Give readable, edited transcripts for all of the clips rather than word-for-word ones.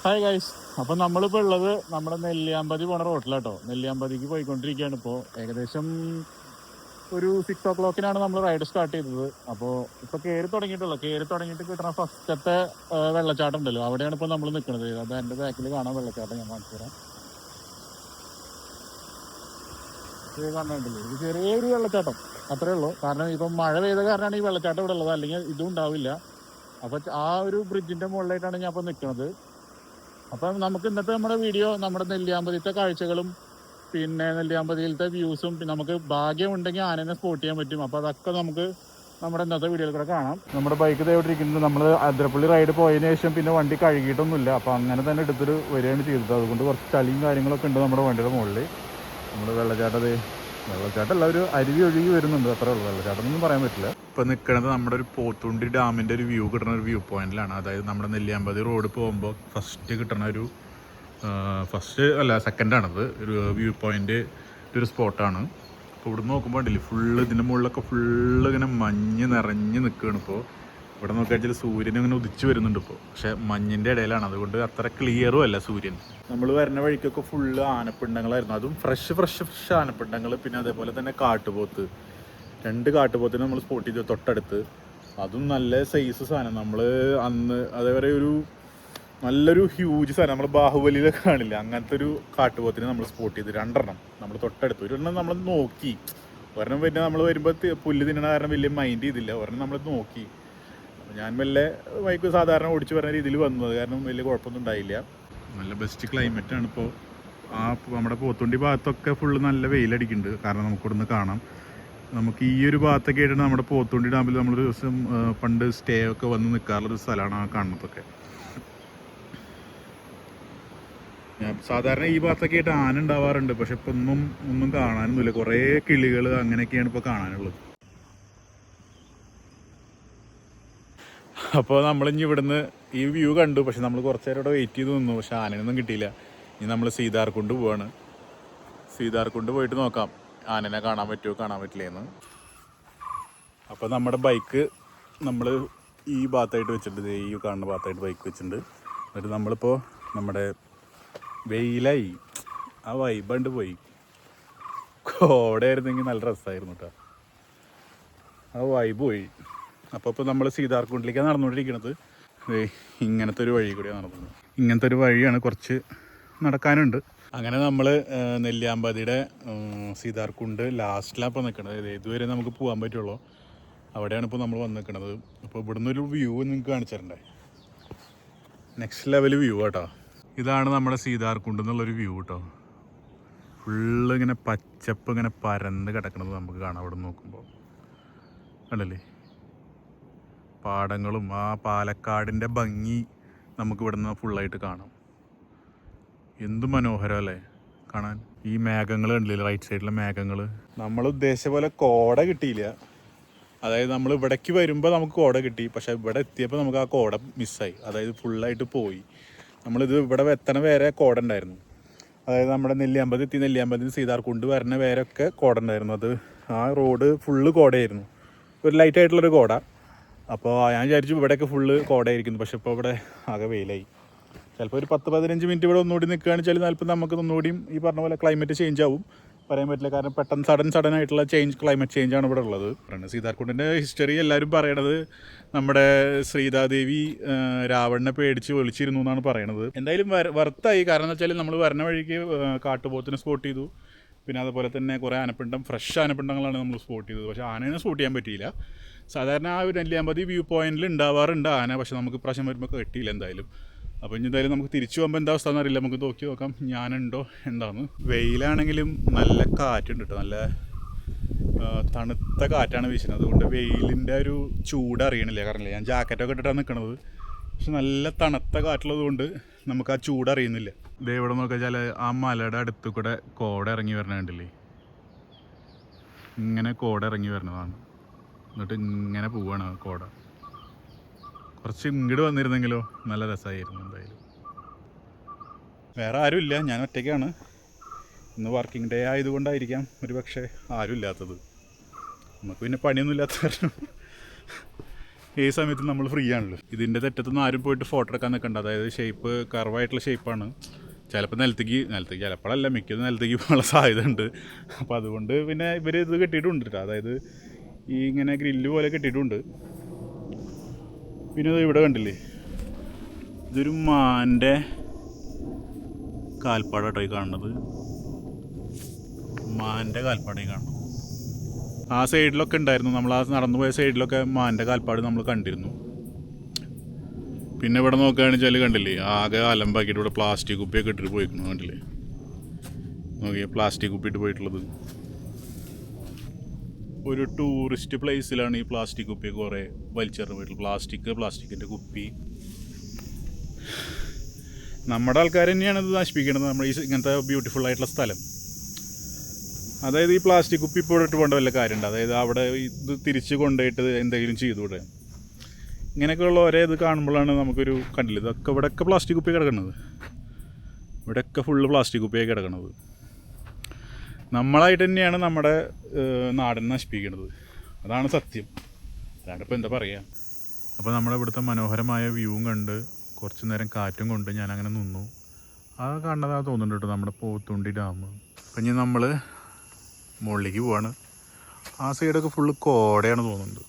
Hi guys, അപ്പം നമ്മളിപ്പോൾ ഉള്ളത് നമ്മുടെ നെല്ലിയാമ്പതി പോണ റോട്ടിലാട്ടോ. നെല്ലിയാമ്പതിക്ക് പോയിക്കൊണ്ടിരിക്കുകയാണ്. ഇപ്പോൾ ഏകദേശം ഒരു 6 o'clock നമ്മൾ റൈഡ് സ്റ്റാർട്ട് ചെയ്തത്. അപ്പോൾ ഇപ്പോൾ കയറി തുടങ്ങിയിട്ട് കിട്ടുന്ന ഫസ്റ്റത്തെ വെള്ളച്ചാട്ടം ഉണ്ടല്ലോ, അവിടെയാണ് ഇപ്പോൾ നമ്മൾ നിൽക്കുന്നത്. അത് എൻ്റെ ബാക്കിൽ കാണാൻ വെള്ളച്ചാട്ടം ഞാൻ കാണിച്ചു തരാം. ഇത് കാണാനുണ്ടല്ലോ, ഇത് ചെറിയൊരു വെള്ളച്ചാട്ടം അത്രേ ഉള്ളൂ. കാരണം ഇപ്പം മഴ പെയ്ത കാരണമാണ് ഈ വെള്ളച്ചാട്ടം ഇവിടെ ഉള്ളത്, അല്ലെങ്കിൽ ഇതും ഉണ്ടാവില്ല. അപ്പോൾ ആ ഒരു ബ്രിഡ്ജിൻ്റെ മുകളിലായിട്ടാണ് ഞാൻ ഇപ്പോൾ നിൽക്കുന്നത്. അപ്പം നമുക്ക് ഇന്നത്തെ നമ്മുടെ വീഡിയോ നമ്മുടെ നെല്ലിയാമ്പതിത്തെ കാഴ്ചകളും പിന്നെ നെല്ലിയാമ്പതിയിലത്തെ വ്യൂസും, പിന്നെ നമുക്ക് ഭാഗ്യമുണ്ടെങ്കിൽ ആനനെ സ്പോട്ട് ചെയ്യാൻ പറ്റും. അപ്പോൾ അതൊക്കെ നമുക്ക് നമ്മുടെ ഇന്നത്തെ വീഡിയോയിൽ കൂടെ കാണാം. നമ്മുടെ ബൈക്ക് ഇതേവിട്ടിരിക്കുന്നത് നമ്മൾ അതിരപ്പള്ളി റൈഡ് പോയതിന് ശേഷം പിന്നെ വണ്ടി കഴുകിയിട്ടൊന്നുമില്ല. അപ്പോൾ അങ്ങനെ തന്നെ എടുത്തിട്ട് വരികയാണ് ചെയ്തത്. അതുകൊണ്ട് കുറച്ച് ചളിയും കാര്യങ്ങളൊക്കെ ഉണ്ട് നമ്മുടെ വണ്ടിയുടെ മുകളിൽ. നമ്മൾ വെള്ളച്ചാട്ടമല്ല, ഒരു അരുവി ഒഴുകി വരുന്നുണ്ട്, അത്രേ ഉള്ളൂ. വെള്ളച്ചാട്ടം ഒന്നും പറയാൻ പറ്റില്ല. ഇപ്പോൾ നിൽക്കുന്നത് നമ്മുടെ ഒരു പോത്തുണ്ടി ഡാമിൻ്റെ ഒരു വ്യൂ കിട്ടുന്ന ഒരു വ്യൂ പോയിന്റിലാണ്. അതായത് നമ്മുടെ നെല്ലിയാമ്പതി റോഡ് പോകുമ്പോൾ സെക്കൻഡാണത് ഒരു വ്യൂ പോയിന്റ്, ഒരു സ്പോട്ടാണ്. അപ്പോൾ ഇവിടെ നോക്കുമ്പോൾ ഉണ്ടല്ലേ, ഫുള്ള് ഇതിൻ്റെ മുകളിലൊക്കെ ഫുള്ള് ഇങ്ങനെ മഞ്ഞ് നിറഞ്ഞ് നിൽക്കുകയാണ്. ഇപ്പോൾ ഇവിടെ നോക്കിയാൽ സൂര്യൻ ഇങ്ങനെ ഉദിച്ച് വരുന്നുണ്ട് ഇപ്പോൾ, പക്ഷേ മഞ്ഞിൻ്റെ ഇടയിലാണ്, അതുകൊണ്ട് അത്ര ക്ലിയറും അല്ല സൂര്യൻ. നമ്മൾ വരുന്ന വഴിക്കൊക്കെ ഫുള്ള് ആനപ്പിണ്ടങ്ങളായിരുന്നു, അതും ഫ്രഷ് ആനപ്പിണ്ടങ്ങൾ. പിന്നെ അതേപോലെ തന്നെ കാട്ടുപോത്ത്, 2 കാട്ടുപോത്തിനെ നമ്മൾ സ്പോട്ട് ചെയ്തു തൊട്ടടുത്ത്. അതും നല്ല സൈസ് സാധനം. നമ്മൾ അന്ന് അതേപോലെ നല്ലൊരു ഹ്യൂജ് സാധനം, നമ്മൾ ബാഹുബലിയിലൊക്കെ കാണില്ല, അങ്ങനത്തെ ഒരു കാട്ടുപോത്തിനെ നമ്മൾ സ്പോട്ട് ചെയ്ത് 2 എണ്ണം നമ്മൾ തൊട്ടടുത്ത്. ഒരെണ്ണം നമ്മൾ നോക്കി, ഒരെണ്ണം പിന്നെ നമ്മൾ വരുമ്പോൾ പുല്ല് തിന്നണ കാരണം വലിയ മൈൻഡ് ചെയ്തില്ല. ഒരെണ്ണം നമ്മൾ നോക്കി. ഞാൻ വല്ല ബൈക്ക് സാധാരണ ഓടിച്ച് വരുന്ന രീതിയിൽ വന്നത് കാരണം വലിയ കുഴപ്പമൊന്നും ഉണ്ടായില്ല. നല്ല ബെസ്റ്റ് ക്ലൈമറ്റാണ് ഇപ്പോൾ. നമ്മുടെ പോത്തുണ്ടി ഭാഗത്തൊക്കെ ഫുള്ള് നല്ല വെയിലടിക്കുന്നുണ്ട്. കാരണം നമുക്കിവിടുന്ന് കാണാം. നമുക്ക് ഈ ഒരു ഭാഗത്തൊക്കെ ആയിട്ടാണ് നമ്മുടെ പോത്തുണ്ടി ഡാമിൽ നമ്മളൊരു ദിവസം പണ്ട് സ്റ്റേ ഒക്കെ വന്ന് നിൽക്കാറുള്ളൊരു സ്ഥലമാണ് ആ കാണുന്നതൊക്കെ. സാധാരണ ഈ ഭാഗത്തൊക്കെ ആയിട്ട് ആന ഉണ്ടാവാറുണ്ട്, പക്ഷെ ഇപ്പം ഒന്നും കാണാനൊന്നുമില്ല. കുറേ കിളികൾ അങ്ങനെയൊക്കെയാണ് ഇപ്പോൾ കാണാനുള്ളത്. അപ്പോൾ നമ്മളിഞ്ഞ് ഇവിടുന്ന് ഈ വ്യൂ കണ്ടു, പക്ഷെ നമ്മൾ കുറച്ച് നേരം ഇവിടെ വെയിറ്റ് ചെയ്ത് നിന്നു, പക്ഷെ ആനയൊന്നും കിട്ടിയില്ല. ഇനി നമ്മൾ സീതാർകുണ്ട് പോവാണ്. സീതാർകുണ്ട് പോയിട്ട് നോക്കാം ആനനെ കാണാൻ പറ്റുമോ കാണാൻ പറ്റില്ലേന്ന്. അപ്പോൾ നമ്മുടെ ബൈക്ക് നമ്മൾ ഈ ഭാഗത്തായിട്ട് വെച്ചിട്ടുണ്ട്, ഈ കാണുന്ന ഭാഗത്തായിട്ട് ബൈക്ക് വെച്ചിട്ടുണ്ട്. എന്നിട്ട് നമ്മളിപ്പോൾ നമ്മുടെ വെയിലായി, ആ വൈബണ്ട് പോയി. കോടയായിരുന്നെങ്കിൽ നല്ല രസമായിരുന്നു കേട്ടോ, ആ വൈബ് പോയി. അപ്പോൾ നമ്മൾ സീതാർകുണ്ടിലേക്കാണ് നടന്നുകൊണ്ടിരിക്കുന്നത്. ഇങ്ങനത്തെ ഒരു വഴി കൂടിയാണ് നടന്നത്. ഇങ്ങനത്തെ ഒരു വഴിയാണ്, കുറച്ച് നടക്കാനുണ്ട്. അങ്ങനെ നമ്മൾ നെല്ലിയാമ്പതിയുടെ സീതാർകുണ്ട് ലാസ്റ്റിലാണ് ഇപ്പോൾ നിൽക്കുന്നത്. ഇതുവരെ നമുക്ക് പോകാൻ പറ്റുള്ളൂ, അവിടെയാണ് ഇപ്പോൾ നമ്മൾ വന്ന് നിൽക്കുന്നത്. അപ്പോൾ ഇവിടുന്ന് ഒരു വ്യൂ നിങ്ങൾക്ക് കാണിച്ചിട്ടുണ്ടേ, നെക്സ്റ്റ് ലെവൽ വ്യൂ കേട്ടോ. ഇതാണ് നമ്മുടെ സീതാർകുണ്ട് എന്നുള്ളൊരു വ്യൂ കേട്ടോ. ഫുള്ള് ഇങ്ങനെ പച്ചപ്പ് ഇങ്ങനെ പരന്ന് കിടക്കുന്നത് നമുക്ക് കാണാം അവിടെ നോക്കുമ്പോൾ. കണ്ടല്ലേ, പാടങ്ങളും ആ പാലക്കാടിൻ്റെ ഭംഗി നമുക്ക് ഇവിടുന്ന് ഫുള്ളായിട്ട് കാണാം. എന്ത് മനോഹരം അല്ലേ കാണാൻ. ഈ മേഘങ്ങൾ കണ്ടില്ലേ, റൈറ്റ് സൈഡിലെ മേഘങ്ങൾ. നമ്മൾ ഉദ്ദേശിച്ച പോലെ കോട കിട്ടിയില്ല. അതായത് നമ്മൾ ഇവിടേക്ക് വരുമ്പോൾ നമുക്ക് കോട കിട്ടി, പക്ഷേ ഇവിടെ എത്തിയപ്പോൾ നമുക്ക് ആ കോട മിസ്സായി. അതായത് ഫുള്ളായിട്ട് പോയി. നമ്മളിത് ഇവിടെ എത്തണ വരെ കോട ഉണ്ടായിരുന്നു. അതായത് നമ്മുടെ നെല്ലിയാമ്പതി സീതാർകുണ്ട് വരണ വരെയൊക്കെ കോട ഉണ്ടായിരുന്നു. അത് ആ റോഡ് ഫുള്ള് കോടയായിരുന്നു, ഒരു ലൈറ്റായിട്ടുള്ളൊരു കോട. അപ്പോൾ ഞാൻ വിചാരിച്ചു ഇവിടെയൊക്കെ ഫുള്ള് കോടയായിരിക്കുന്നു, പക്ഷെ ഇപ്പോൾ ഇവിടെ ആകെ വെയിലായി. ചിലപ്പോൾ ഒരു 10-15 മിനിറ്റ് ഇവിടെ ഒന്നുകൂടി നിൽക്കുകയാണെന്ന് വെച്ചാൽ ചിലപ്പോൾ നമുക്ക് ഒന്നുകൂടിയും ഈ പറഞ്ഞ പോലെ ക്ലൈമറ്റ് ചേഞ്ച് ആവും, പറയാൻ പറ്റില്ല. കാരണം പെട്ടെന്ന് സഡൻ ആയിട്ടുള്ള ക്ലൈമറ്റ് ചേഞ്ചാണ് ഇവിടെ ഉള്ളത്. സീതാർകുണ്ടിൻ്റെ ഹിസ്റ്ററി എല്ലാവരും പറയണത് നമ്മുടെ ശ്രീതാദേവി രാവണനെ പേടിച്ച് ഒളിച്ചിരുന്നു എന്നാണ് പറയണത്. എന്തായാലും വർത്തായി. കാരണം എന്ന് വെച്ചാൽ നമ്മൾ വരണ വഴിക്ക് കാട്ടുപോത്തിനെ സ്പോട്ട് ചെയ്തു. പിന്നെ അതുപോലെ തന്നെ കുറേ ഫ്രഷ് ആനപ്പിണ്ടങ്ങളാണ് നമ്മൾ സ്പോട്ട് ചെയ്തത്. പക്ഷേ ആനേനെ സ്പോട്ട് ചെയ്യാൻ പറ്റിയില്ല. സാധാരണ ആ ഒരു നെല്ലിയാമ്പതി വ്യൂ പോയിന്റിൽ ഉണ്ടാവാറുണ്ട് ആന, പക്ഷെ നമുക്ക് പ്രാവശ്യം വരുമ്പോൾ കിട്ടിയില്ല എന്തായാലും. അപ്പോൾ ഇനി എന്തായാലും നമുക്ക് തിരിച്ചു പോകുമ്പോൾ എന്താ അവസ്ഥ എന്നറിയില്ല, നമുക്ക് നോക്കാം ഞാനുണ്ടോ എന്താന്ന്. വെയിലാണെങ്കിലും നല്ല കാറ്റുണ്ട് കേട്ടോ, നല്ല തണുത്ത കാറ്റാണ് വീശുന്നത്. അതുകൊണ്ട് വെയിലിൻ്റെ ഒരു ചൂട് അറിയണില്ല. കാരണം ഞാൻ ജാക്കറ്റൊക്കെ ഇട്ടിട്ടാണ് നിൽക്കണത്, പക്ഷെ നല്ല തണുത്ത കാറ്റുള്ളത് കൊണ്ട് നമുക്ക് ആ ചൂട് അറിയുന്നില്ല. ഇത് എവിടെ നോക്കിയാൽ ആ മലയുടെ അടുത്ത് കൂടെ കോട ഇറങ്ങി വരണ കണ്ടില്ലേ, ഇങ്ങനെ കോട ഇറങ്ങി വരണതാണ്. എന്നിട്ട് ഇങ്ങനെ പോവാണ് കോട. കുറച്ച് ഇങ്ങോട്ട് വന്നിരുന്നെങ്കിലോ നല്ല രസമായിരുന്നു. എന്തായാലും വേറെ ആരുമില്ല, ഞാൻ ഒറ്റയ്ക്കാണ്. ഇന്ന് വർക്കിംഗ് ഡേ ആയതുകൊണ്ടായിരിക്കാം ഒരു പക്ഷേ ആരും ഇല്ലാത്തത്. നമുക്ക് പിന്നെ പണിയൊന്നും ഇല്ലാത്ത കാരണം ഏത് സമയത്തും നമ്മൾ ഫ്രീ ആണല്ലോ. ഇതിൻ്റെ തെറ്റത്തൊന്നും ആരും പോയിട്ട് ഫോട്ടോ എടുക്കാൻ നിൽക്കണ്ട. അതായത് ഷേപ്പ് കർവായിട്ടുള്ള ഷേപ്പാണ്. ചിലപ്പോൾ നിലത്തേക്ക് ചിലപ്പോഴല്ല മിക്കതും നിലത്തേക്ക് പോകാനുള്ള സാധ്യത ഉണ്ട്. അപ്പോൾ അതുകൊണ്ട് പിന്നെ ഇവർ ഇത് കെട്ടിയിട്ടുണ്ട് കേട്ടോ. അതായത് ഈ ഇങ്ങനെ ഗ്രില്ല് പോലെ കെട്ടിയിട്ടുണ്ട്. പിന്നെ ഇവിടെ കണ്ടില്ലേ, ഇതൊരു മാൻ്റെ കാൽപ്പാടായിട്ടായി കാണുന്നത്. മാൻ്റെ കാൽപ്പാടായി കാണുന്നത്. ആ സൈഡിലൊക്കെ ഉണ്ടായിരുന്നു, നമ്മൾ ആ നടന്നു പോയ സൈഡിലൊക്കെ മാൻ്റെ കാൽപ്പാട് നമ്മൾ കണ്ടിരുന്നു. പിന്നെ ഇവിടെ നോക്കുകയാണെന്ന് വെച്ചാൽ കണ്ടില്ലേ, ആകെ അലമ്പാക്കിയിട്ട് ഇവിടെ പ്ലാസ്റ്റിക് കുപ്പിയൊക്കെ ഇട്ടിട്ട് പോയിക്കുന്നു. കണ്ടില്ലേ, നോക്കിയാൽ പ്ലാസ്റ്റിക് കുപ്പി ഇട്ട് പോയിട്ടുള്ളത്. ഒരു ടൂറിസ്റ്റ് പ്ലേസിലാണ് ഈ പ്ലാസ്റ്റിക് കുപ്പി കുറേ വലിച്ചെറിഞ്ഞ് പോയിട്ടുള്ളത്. പ്ലാസ്റ്റിക്കിൻ്റെ കുപ്പി. നമ്മുടെ ആൾക്കാർ തന്നെയാണ് ഇത് നശിപ്പിക്കുന്നത്, നമ്മൾ ഈ ഇങ്ങനത്തെ ബ്യൂട്ടിഫുൾ ആയിട്ടുള്ള സ്ഥലം. അതായത് ഈ പ്ലാസ്റ്റിക് കുപ്പി ഇപ്പോൾ ഇട്ട് പോകേണ്ട വല്ല കാര്യമുണ്ട്? അതായത് അവിടെ ഇത് തിരിച്ച് കൊണ്ടുപോയിട്ട് എന്തെങ്കിലും ചെയ്തുകൂടെ? ഇങ്ങനെയൊക്കെയുള്ള ഒരേ ഇത് കാണുമ്പോഴാണ് നമുക്കൊരു കണ്ടില്ല, ഇതൊക്കെ ഇവിടെയൊക്കെ പ്ലാസ്റ്റിക് കുപ്പി കിടക്കുന്നത്. ഇവിടെയൊക്കെ ഫുള്ള് പ്ലാസ്റ്റിക് കുപ്പിയായി കിടക്കുന്നത്. നമ്മളായിട്ട് തന്നെയാണ് നമ്മുടെ നാടിനെ നശിപ്പിക്കുന്നത്. അതാണ് സത്യം. അല്ലാണ്ടിപ്പോൾ എന്താ പറയുക. അപ്പോൾ നമ്മുടെ ഇവിടുത്തെ മനോഹരമായ വ്യൂവും കണ്ട് കുറച്ച് നേരം കാറ്റും കൊണ്ട് ഞാനങ്ങനെ നിന്നു. ആ കാണുന്നതാ തോന്നുന്നുണ്ട് കേട്ടോ, നമ്മുടെ പോത്തുണ്ടി ഡാം. അപ്പം ഇനി നമ്മൾ മുകളിലേക്ക് പോവാണ്. ആ സൈഡൊക്കെ ഫുള്ള് കോടയാണ് തോന്നുന്നുണ്ട്.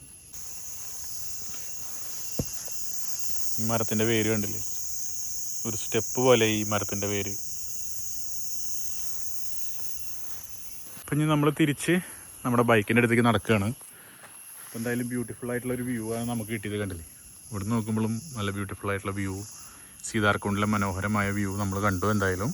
ഈ മരത്തിൻ്റെ വേര് കണ്ടില്ലേ, ഒരു സ്റ്റെപ്പ് പോലെ ഈ മരത്തിൻ്റെ വേര്. അപ്പം ഇനി നമ്മൾ തിരിച്ച് നമ്മുടെ ബൈക്കിൻ്റെ അടുത്തേക്ക് നടക്കുകയാണ്. അപ്പോൾ എന്തായാലും ബ്യൂട്ടിഫുൾ ആയിട്ടുള്ളൊരു വ്യൂ ആണ് നമുക്ക് കിട്ടിയത്. കണ്ടില്ലേ, ഇവിടെ നോക്കുമ്പോഴും നല്ല ബ്യൂട്ടിഫുൾ ആയിട്ടുള്ള വ്യൂ, സീതാർകുണ്ടിലെ മനോഹരമായ വ്യൂ നമ്മൾ കണ്ടു. എന്തായാലും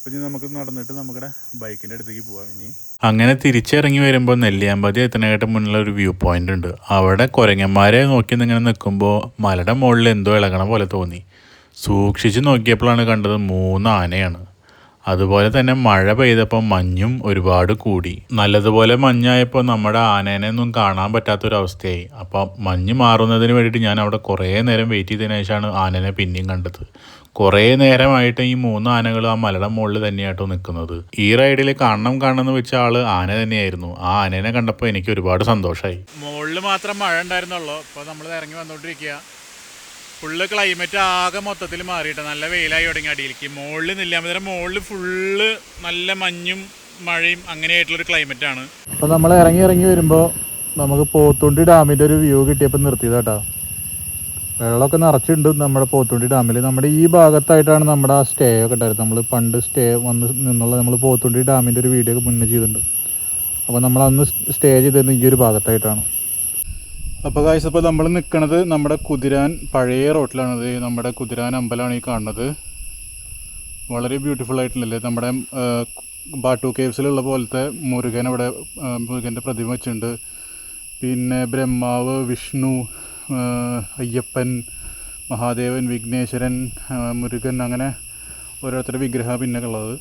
ഇനി നമുക്ക് നടന്നിട്ട് നമ്മുടെ ബൈക്കിൻ്റെ അടുത്തേക്ക് പോകാം. ഇനി അങ്ങനെ തിരിച്ചിറങ്ങി വരുമ്പോൾ നെല്ലിയാമ്പതി എത്തുന്നതായിട്ട് മുന്നിലുള്ള ഒരു വ്യൂ പോയിന്റ് ഉണ്ട്. അവിടെ കുരങ്ങന്മാരെ നോക്കി ഇങ്ങനെ നിൽക്കുമ്പോൾ മലയുടെ മുകളിൽ എന്തോ ഇളകണ പോലെ തോന്നി. സൂക്ഷിച്ച് നോക്കിയപ്പോഴാണ് കണ്ടത് 3 ആനയാണ്. അതുപോലെ തന്നെ മഴ പെയ്തപ്പോൾ മഞ്ഞും ഒരുപാട് കൂടി. നല്ലതുപോലെ മഞ്ഞായപ്പോൾ നമ്മുടെ ആനേനെ ഒന്നും കാണാൻ പറ്റാത്തൊരവസ്ഥയായി. അപ്പോൾ മഞ്ഞ് മാറുന്നതിന് വേണ്ടിയിട്ട് ഞാൻ അവിടെ കുറേ നേരം വെയിറ്റ് ചെയ്തതിനു ശേഷമാണ് ആനേനെ പിന്നെയും കണ്ടത്. കുറേ നേരമായിട്ട് ഈ 3 ആനകൾ ആ മലയുടെ മുകളിൽ തന്നെയായിട്ടോ നിൽക്കുന്നത്. ഈ റൈഡിൽ കാണണമെന്ന് വെച്ച ആള് ആന തന്നെയായിരുന്നു. ആ ആനേനെ കണ്ടപ്പോൾ എനിക്ക് ഒരുപാട് സന്തോഷമായി. മുകളിൽ മാത്രം മഴ ഉണ്ടായിരുന്നുള്ളൂ. ഇപ്പോൾ നമ്മൾ ഇറങ്ങി വന്നുകൊണ്ടിരിക്കുക. ഫുള്ള് ക്ലൈമറ്റ് ആകെ മൊത്തത്തിൽ മാറിയിട്ട് നല്ല വെയിലായി തുടങ്ങി. അടിയിലേക്ക് മുകളിൽ നെല്ലിയാമ്പതിയുടെ മുകളിൽ ഫുള്ള് നല്ല മഞ്ഞും മഴയും അങ്ങനെയായിട്ടുള്ളൊരു ക്ലൈമറ്റാണ്. അപ്പോൾ നമ്മൾ ഇറങ്ങി വരുമ്പോൾ നമുക്ക് പോത്തുണ്ടി ഡാമിൻ്റെ ഒരു വ്യൂ കിട്ടിയപ്പോൾ നിർത്തിയതാട്ടോ. വെള്ളമൊക്കെ നിറച്ചിട്ടുണ്ട് നമ്മുടെ പോത്തുണ്ടി ഡാമിൽ. നമ്മുടെ ഈ ഭാഗത്തായിട്ടാണ് നമ്മുടെ ആ സ്റ്റേ ഒക്കെ ഉണ്ടായിരുന്നത്. നമ്മൾ പണ്ട് സ്റ്റേ വന്ന് നിന്നുള്ള നമ്മൾ പോത്തുണ്ടി ഡാമിൻ്റെ ഒരു വീഡിയോ ഒക്കെ മുന്നേ ചെയ്തിട്ടുണ്ട്. അപ്പോൾ നമ്മൾ അന്ന് സ്റ്റേ ചെയ്തിരുന്നത് ഈ ഒരു ഭാഗത്തായിട്ടാണ്. അപ്പോൾ ഗായ്സ്, അപ്പോൾ നമ്മൾ നിൽക്കുന്നത് നമ്മുടെ കുതിരാൻ പഴയ റോട്ടിലാണത്. നമ്മുടെ കുതിരാൻ അമ്പലമാണ് ഈ കാണുന്നത്. വളരെ ബ്യൂട്ടിഫുൾ ആയിട്ടുള്ളല്ലേ, നമ്മുടെ ബാട്ടു കേവ്സിലുള്ള പോലത്തെ മുരുകൻ്റെ പ്രതിമ വെച്ചിട്ടുണ്ട്. പിന്നെ ബ്രഹ്മാവ്, വിഷ്ണു, അയ്യപ്പൻ, മഹാദേവൻ, വിഘ്നേശ്വരൻ, മുരുകൻ, അങ്ങനെ ഓരോരുത്തരുടെ വിഗ്രഹം പിന്നെ ഉള്ളത്.